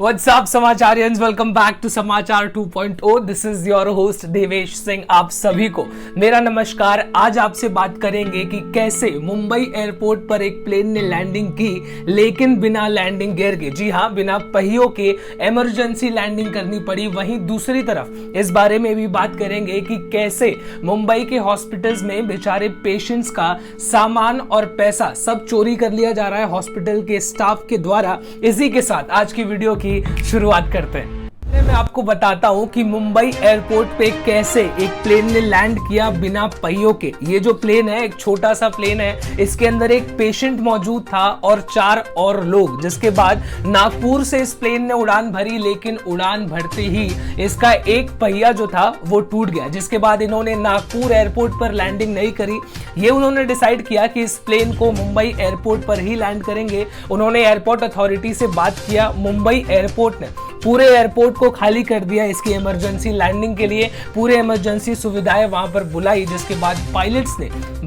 What's up समाचारियंस, welcome back to Samachar 2.0। This is your host Devesh Singh. आप सभी को मेरा नमस्कार। आज आपसे बात करेंगे कि कैसे मुंबई एयरपोर्ट पर एक प्लेन ने लैंडिंग की लेकिन बिना लैंडिंग गियर के, जी हाँ, बिना पहियों के इमरजेंसी लैंडिंग करनी पड़ी। वहीं दूसरी तरफ इस बारे में भी बात करेंगे कि कैसे मुंबई के हॉस्पिटल्स में बेचारे पेशेंट्स का सामान और पैसा सब चोरी कर लिया जा रहा है हॉस्पिटल के स्टाफ के द्वारा। इसी के साथ आज की वीडियो की शुरुआत करते हैं। मैं आपको बताता हूं कि मुंबई एयरपोर्ट पे कैसे एक प्लेन ने लैंड किया बिना पहियों के। ये जो प्लेन है एक छोटा सा प्लेन है, इसके अंदर एक पेशेंट मौजूद था और 4 और लोग, जिसके बाद नागपुर से इस प्लेन ने उड़ान भरी, लेकिन उड़ान भरते ही इसका एक पहिया जो था वो टूट गया, जिसके बाद इन्होंने नागपुर एयरपोर्ट पर लैंडिंग नहीं करी। ये उन्होंने डिसाइड किया कि इस प्लेन को मुंबई एयरपोर्ट पर ही लैंड करेंगे। उन्होंने एयरपोर्ट अथॉरिटी से बात किया। मुंबई एयरपोर्ट ने पूरे एयरपोर्ट को खाली कर दिया इसकी इमरजेंसी लैंडिंग के लिए। पूरे इमरजेंसी सुविधाएं वहां पर बुलाई, जिसके बाद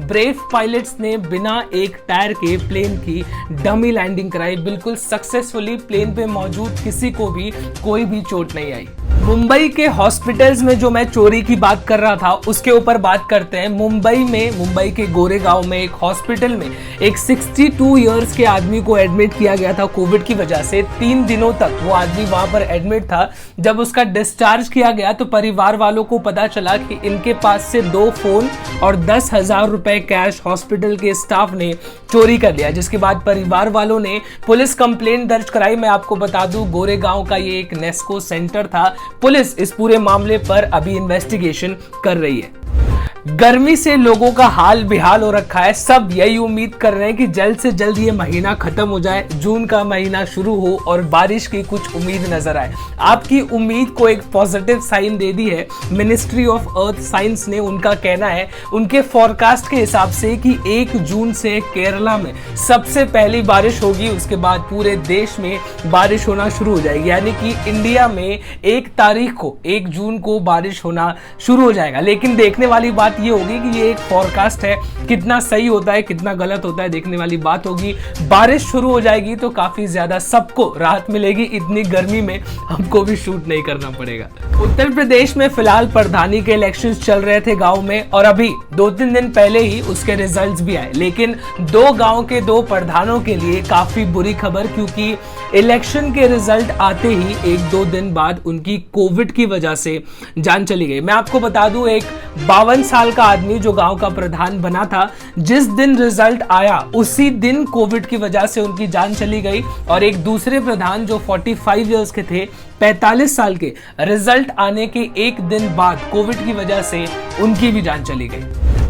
ब्रेव पायलट्स ने बिना एक टायर के प्लेन की डमी लैंडिंग कराई। बिल्कुल सक्सेसफुली प्लेन पे मौजूद किसी को भी कोई भी चोट नहीं आई। मुंबई के हॉस्पिटल्स में जो मैं चोरी की बात कर रहा था उसके ऊपर बात करते हैं। मुंबई के गोरेगांव में एक हॉस्पिटल में एक 62 इयर्स के आदमी को एडमिट किया गया था कोविड की वजह से। 3 दिनों तक वो आदमी वहां पर एडमिट था। जब उसका डिस्चार्ज किया गया तो परिवार वालों को पता चला कि इनके पास से 2 फोन और 10,000 रुपए कैश हॉस्पिटल के स्टाफ ने चोरी कर लिया, जिसके बाद परिवार वालों ने पुलिस कंप्लेंट दर्ज कराई। मैं आपको बता दूं, गोरेगांव का ये एक नेस्को सेंटर था। पुलिस इस पूरे मामले पर अभी इन्वेस्टिगेशन कर रही है। गर्मी से लोगों का हाल बेहाल हो रखा है। सब यही उम्मीद कर रहे हैं कि जल्द से जल्द ये महीना खत्म हो जाए, जून का महीना शुरू हो और बारिश की कुछ उम्मीद नजर आए। आपकी उम्मीद को एक पॉजिटिव साइन दे दी है मिनिस्ट्री ऑफ अर्थ साइंस ने। उनका कहना है, उनके फोरकास्ट के हिसाब से, कि 1 जून से केरला में सबसे पहली बारिश होगी। उसके बाद पूरे देश में बारिश होना शुरू हो जाएगी, यानी कि इंडिया में 1 तारीख को 1 जून को बारिश होना शुरू हो जाएगा। लेकिन देखने वाली बात ये होगी कि ये एक फोरकास्ट है, कितना सही होता है कितना गलत होता है देखने वाली बात होगी। बारिश शुरू हो जाएगी तो काफी ज्यादा सबको राहत मिलेगी। इतनी गर्मी में हमको भी शूट नहीं करना पड़ेगा। उत्तर प्रदेश में फिलहाल प्रधानी के इलेक्शंस चल रहे थे गांव में, और अभी 2-3 दिन पहले ही उसके रिजल्ट्स भी आए। लेकिन 2 गांव के 2 प्रधानों के लिए काफी बुरी खबर, क्योंकि इलेक्शन के रिजल्ट आते ही 1-2 दिन बाद उनकी कोविड की वजह से जान चली गई। मैं आपको बता दूं, एक 52 साल का आदमी जो गांव का प्रधान बना था, जिस दिन रिजल्ट आया उसी दिन कोविड की वजह से उनकी जान चली गई। और एक दूसरे प्रधान जो 45 इयर्स के थे, 45 साल के, रिजल्ट आने के 1 दिन बाद कोविड की वजह से उनकी भी जान चली गई।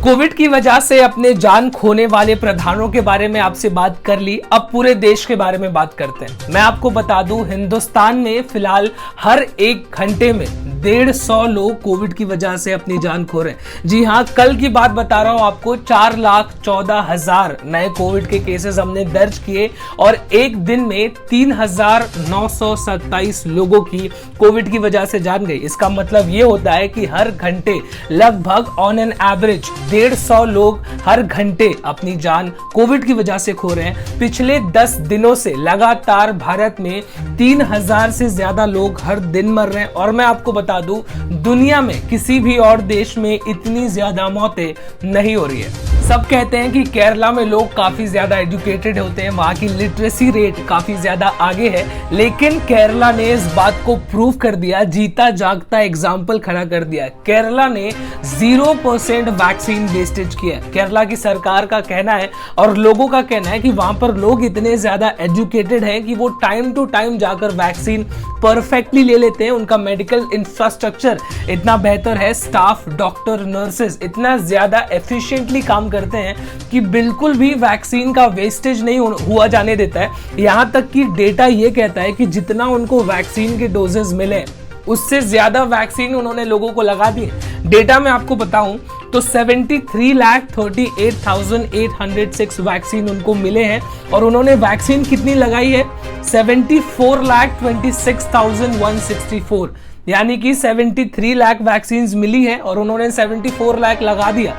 कोविड की वजह से अपने जान खोने वाले प्रधानों के बारे में आपसे बात कर ली। अब पूरे देश के बारे में बात करते हैं। मैं आपको बता दूं, हिंदुस्तान में फिलहाल हर 1 घंटे में 150 लोग कोविड की वजह से अपनी जान खो रहे हैं। जी हाँ, कल की बात बता रहा हूं आपको। 4,14,000 नए कोविड के केसेस हमने दर्ज किए और एक दिन में 3,927 लोगों की कोविड की वजह से जान गई। इसका मतलब ये होता है कि हर घंटे लगभग ऑन एन एवरेज 150 लोग हर घंटे अपनी जान कोविड की वजह से खो रहे हैं। पिछले 10 दिनों से लगातार भारत में 3,000 से ज्यादा लोग हर दिन मर रहे हैं। और मैं आपको बता दूं, दुनिया में किसी भी और देश में इतनी ज्यादा मौतें नहीं हो रही है। सब कहते हैं कि केरला में लोग काफी ज्यादा एजुकेटेड होते हैं, वहां की लिटरेसी रेट काफी ज्यादा आगे है। लेकिन केरला ने इस बात को प्रूव कर दिया, जीता जागता एग्जाम्पल खड़ा कर दिया। केरला ने 0% वैक्सीन वेस्टेज किया है। केरला की सरकार का कहना है और लोगों का कहना है कि वहां पर लोग इतने ज्यादा एजुकेटेड हैं कि वो टाइम टू टाइम जाकर वैक्सीन परफेक्टली ले लेते हैं। उनका मेडिकल इंफ्रास्ट्रक्चर इतना बेहतर है, स्टाफ, डॉक्टर, नर्सेस इतना ज्यादा एफिशिएंटली काम करते हैं कि बिल्कुल भी वैक्सीन का वेस्टेज नहीं हुआ जाने देता है। यहां तक कि डेटा ये कहता है कि जितना उनको वैक्सीन के डोजेस मिले उससे ज्यादा वैक्सीन उन्होंने लोगों को लगा दी। डेटा में आपको बताऊं तो 73,38,806 वैक्सीन उनको मिले हैं और उन्होंने वैक्सीन कितनी लगाई है? 74,26,164, यानी कि 73 लाख वैक्सीन मिली है और उन्होंने 74 लाख लगा दिया।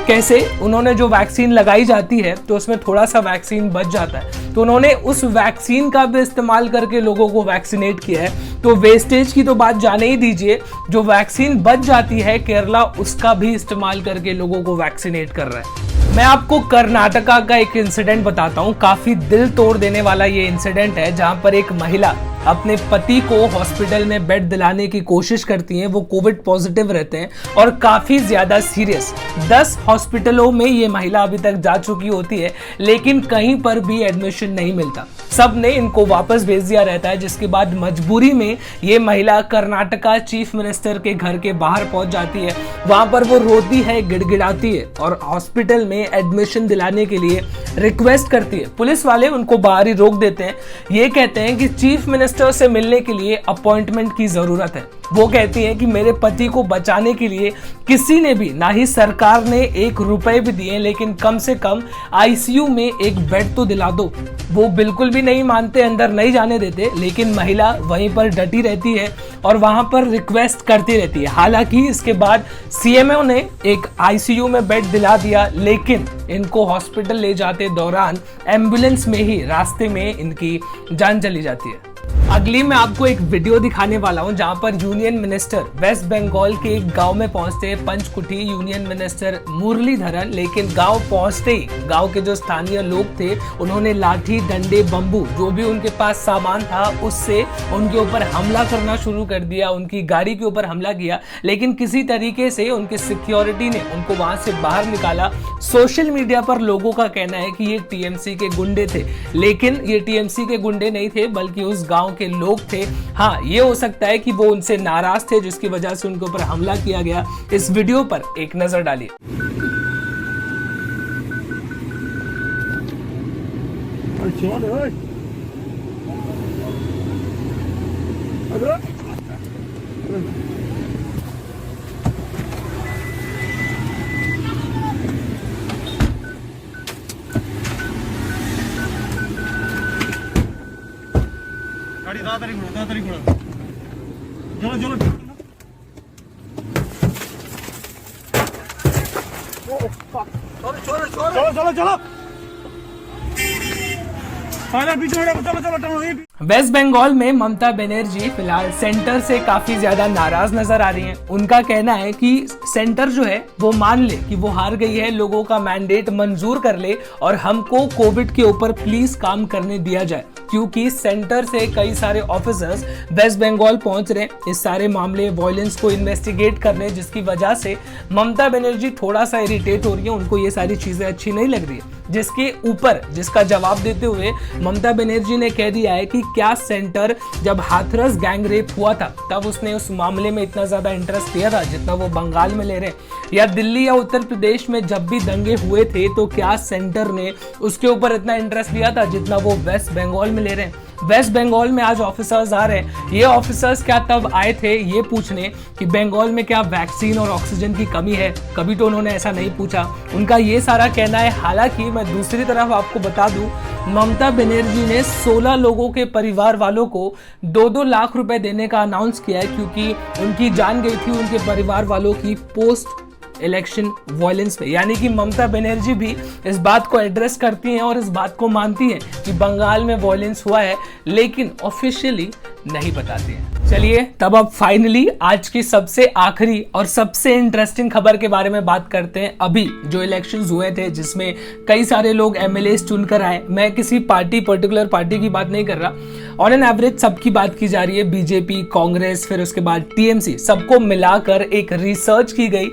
कैसे? उन्होंने जो वैक्सीन लगाई जाती है तो उसमें थोड़ा सा वैक्सीन बच जाता है, तो उन्होंने उस वैक्सीन का भी इस्तेमाल करके लोगों को वैक्सीनेट किया है। तो वेस्टेज की तो बात जाने ही दीजिए, जो वैक्सीन बच जाती है केरला उसका भी इस्तेमाल करके लोगों को वैक्सीनेट कर रहा है। मैं आपको कर्नाटका का एक इंसिडेंट बताता हूँ, काफी दिल तोड़ देने वाला ये इंसिडेंट है, जहां पर एक महिला अपने पति को हॉस्पिटल में बेड दिलाने की कोशिश करती हैं। वो कोविड पॉजिटिव रहते हैं और काफी ज्यादा सीरियस। 10 हॉस्पिटलों में ये महिला अभी तक जा चुकी होती है, लेकिन कहीं पर भी एडमिशन नहीं मिलता। सब ने इनको वापस भेज दिया रहता है, जिसके बाद मजबूरी में ये महिला कर्नाटका चीफ मिनिस्टर के घर के बाहर पहुंच जाती है। वहां पर वो रोती है, गिड़गिड़ाती है और हॉस्पिटल में एडमिशन दिलाने के लिए रिक्वेस्ट करती है। पुलिस वाले उनको बाहर ही रोक देते हैं। ये कहते हैं कि चीफ मिनिस्टर से मिलने के लिए अपॉइंटमेंट की जरूरत है। वो कहती है कि मेरे पति को बचाने के लिए किसी ने भी, ना ही सरकार ने 1 रुपए भी दिए, लेकिन कम से कम आईसीयू में एक बेड तो दिला दो। वो बिल्कुल भी नहीं मानते, अंदर नहीं जाने देते, लेकिन महिला वहीं पर डटी रहती है और वहां पर रिक्वेस्ट करती रहती है। हालांकि इसके बाद सीएमओ ने एक आईसीयू में बेड दिला दिया, लेकिन इनको हॉस्पिटल ले जाते दौरान एम्बुलेंस में ही रास्ते में इनकी जान चली जाती है। अगली मैं आपको एक वीडियो दिखाने वाला हूं, जहां पर यूनियन मिनिस्टर वेस्ट बंगाल के एक गांव में पहुंचते हैं। पंचकुटी यूनियन मिनिस्टर मुरलीधरन, लेकिन गांव पहुंचते ही गांव के जो स्थानीय लोग थे उन्होंने लाठी, डंडे, बम्बू, जो भी उनके पास सामान था उससे उनके ऊपर हमला करना शुरू कर दिया। उनकी गाड़ी के ऊपर हमला किया, लेकिन किसी तरीके से उनके सिक्योरिटी ने उनको वहां से बाहर निकाला। सोशल मीडिया पर लोगों का कहना है कि ये टीएमसी के गुंडे थे, लेकिन ये टीएमसी के गुंडे नहीं थे, बल्कि उस गांव के लोग थे। हाँ, ये हो सकता है कि वो उनसे नाराज थे, जिसकी वजह से उनके ऊपर हमला किया गया। इस वीडियो पर एक नजर डालिए। ताड़ाताड़ी घोड़ा चलो चलो चलो चलो चलो वेस्ट बंगाल में ममता बनर्जी फिलहाल सेंटर से काफी ज्यादा नाराज नजर आ रही हैं। उनका कहना है कि सेंटर जो है वो मान ले कि वो हार गई है, लोगों का मैंडेट मंजूर कर ले और हमको कोविड के ऊपर प्लीज काम करने दिया जाए, क्योंकि सेंटर से कई सारे ऑफिसर्स वेस्ट बंगाल पहुंच रहे हैं इस सारे मामले वायलेंस को इन्वेस्टिगेट करने, जिसकी वजह से ममता बनर्जी थोड़ा सा इरिटेट हो रही है। उनको ये सारी चीजें अच्छी नहीं लग रही है, जिसके ऊपर जिसका जवाब देते हुए ममता बनर्जी ने कह दिया है कि क्या सेंटर जब हाथरस गैंग रेप हुआ था तब उसने उस मामले में इतना ज्यादा इंटरेस्ट लिया था जितना वो बंगाल में ले रहे हैं, या दिल्ली या उत्तर प्रदेश में जब भी दंगे हुए थे तो क्या सेंटर ने उसके ऊपर इतना इंटरेस्ट लिया था जितना वो वेस्ट बंगाल में ले रहे हैं। वेस्ट बंगाल में आज ऑफिसर्स आ रहे हैं। ये ऑफिसर्स क्या तब आए थे ये पूछने कि बंगाल में क्या वैक्सीन और ऑक्सीजन की कमी है? कभी तो उन्होंने ऐसा नहीं पूछा। उनका ये सारा कहना है। हालांकि मैं दूसरी तरफ आपको बता दूं, ममता बनर्जी ने 16 लोगों के परिवार वालों को 2-2 लाख रुपए देने का अनाउंस किया है, क्योंकि उनकी जान गई थी उनके परिवार वालों की पोस्ट इलेक्शन वायलेंस पे। यानी कि ममता बनर्जी भी इस बात को एड्रेस करती हैं और इस बात को मानती हैं कि बंगाल में वायलेंस हुआ है, लेकिन ऑफिशियली नहीं बताती हैं। चलिए तब अब फाइनली आज की सबसे आखिरी और सबसे इंटरेस्टिंग खबर के बारे में बात करते हैं। अभी जो इलेक्शंस हुए थे जिसमें कई सारे लोग एमएलए चुनकर आए, मैं किसी पार्टी पर्टिकुलर पार्टी की बात नहीं कर रहा, ऑन एन एवरेज सबकी बात की जा रही है। बीजेपी, कांग्रेस, फिर उसके बाद टीएमसी, सबको मिलाकर एक रिसर्च की गई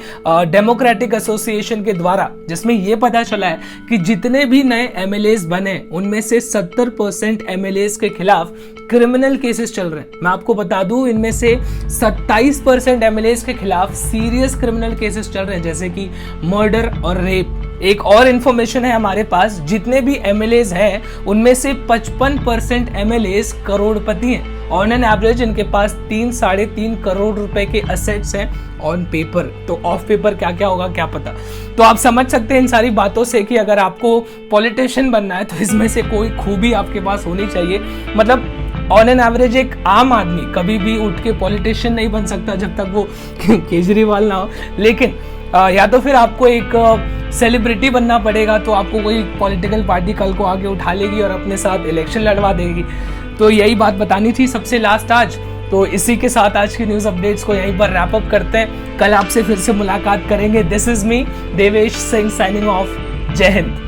डेमोक्रेटिक एसोसिएशन के द्वारा, जिसमें यह पता चला है कि जितने भी नए एमएलए बने उनमें से 70% एमएलए के खिलाफ क्रिमिनल केसेस चल रहे हैं। मैं आपको बता दूं, इनमें से 27% एमएलए के खिलाफ सीरियस क्रिमिनल केसेस चल रहे हैं, जैसे कि मर्डर और रेप। एक और इंफॉर्मेशन है हमारे पास, जितने भी एमएलए हैं उनमें से 55% एमएलए करोड़पति हैं। ऑन एन एवरेज इनके पास 3-3.5 करोड़ रुपए के असेट्स हैं ऑन पेपर। तो ऑफ पेपर क्या क्या होगा क्या पता। तो आप समझ सकते हैं इन सारी बातों से कि अगर आपको पॉलिटिशियन बनना है तो इसमें से कोई खूबी आपके पास होनी चाहिए। मतलब ऑन एन एवरेज एक आम आदमी कभी भी उठ के पॉलिटिशियन नहीं बन सकता जब तक वो केजरीवाल ना हो, लेकिन या तो फिर आपको एक सेलिब्रिटी बनना पड़ेगा, तो आपको कोई पॉलिटिकल पार्टी कल को आगे उठा लेगी और अपने साथ इलेक्शन लड़वा देगी। तो यही बात बतानी थी सबसे लास्ट आज। तो इसी के साथ आज की न्यूज़ अपडेट्स को यहीं पर रैप अप करते हैं। कल आपसे फिर से मुलाकात करेंगे। This is me Devesh Singh signing off. जय हिंद।